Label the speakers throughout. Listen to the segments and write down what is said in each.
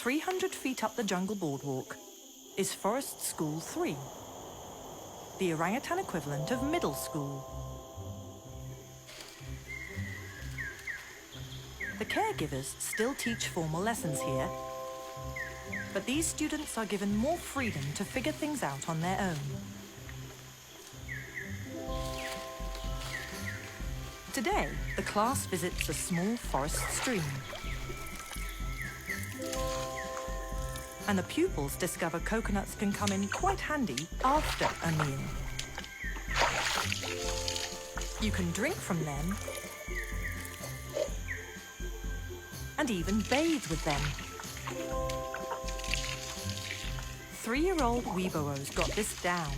Speaker 1: 300 feet up the jungle boardwalk is Forest School 3, the orangutan equivalent of middle school. The caregivers still teach formal lessons here, but these students are given more freedom to figure things out on their own. Today, the class visits a small forest stream, and the pupils discover coconuts can come in quite handy after a meal. You can drink from them and even bathe with them. 3-year-old Weeboos got this down,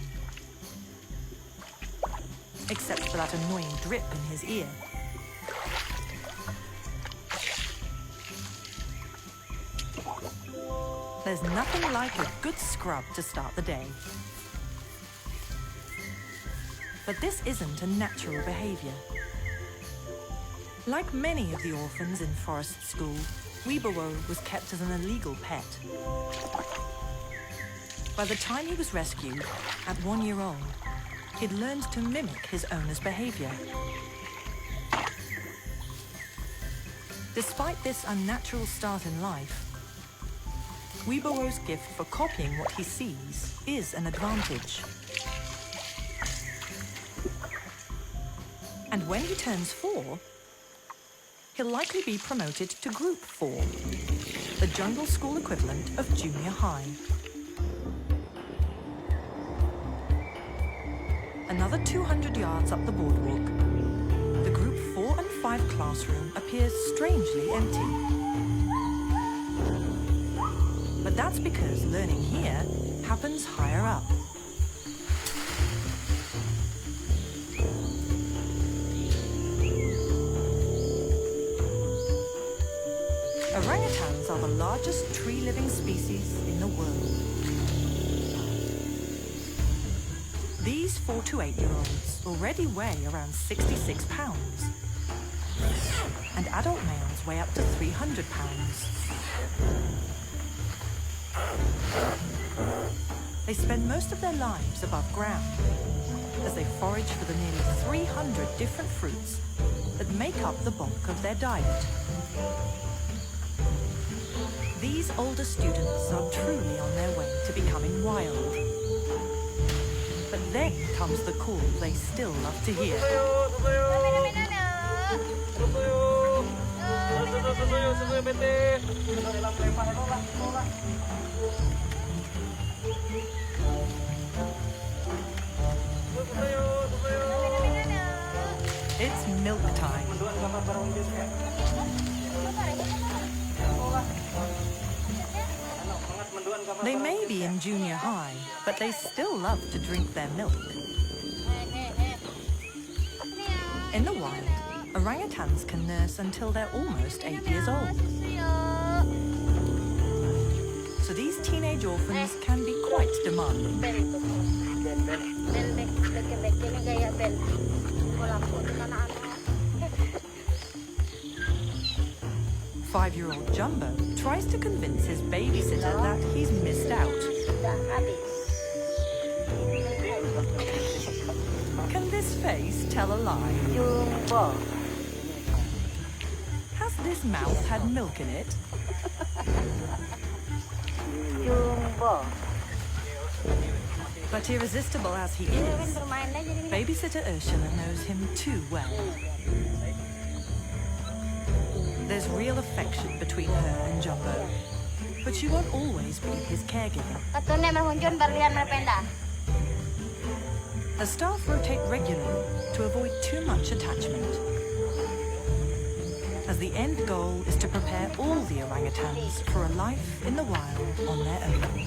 Speaker 1: except for that annoying drip in his ear. There's nothing like a good scrub to start the day. But this isn't a natural behavior. Like many of the orphans in Forest School, Weeboo was kept as an illegal pet. By the time he was rescued, at 1 year old, he'd learned to mimic his owner's behavior. Despite this unnatural start in life, Weeboo's gift for copying what he sees is an advantage. And when he turns 4, he'll likely be promoted to Group 4, the jungle school equivalent of junior high. Another 200 yards up the boardwalk, the Group 4 and 5 classroom appears strangely empty. But that's because learning here happens higher up. Orangutans are the largest tree-living species in the world. These 4 to 8-year-olds already weigh around 66 pounds, and adult males weigh up to 300 pounds. They spend most of their lives above ground as they forage for the nearly 300 different fruits that make up the bulk of their diet. These older students are truly on their way to becoming wild. But then comes the call they still love to hear. It's milk time. They may be in junior high, but they still love to drink their milk. In the wild, orangutans can nurse until they're almost 8 years old. So these teenage orphans can be quite demanding. 5-year-old Jumbo tries to convince his babysitter that he's missed out. Can this face tell a lie? Has this mouth had milk in it? But irresistible as he is, babysitter Ursula knows him too well. There's real affection between her and Jumbo, but she won't always be his caregiver. The staff rotate regularly to avoid too much attachment, as the end goal is to prepare all the orangutans for a life in the wild on their own.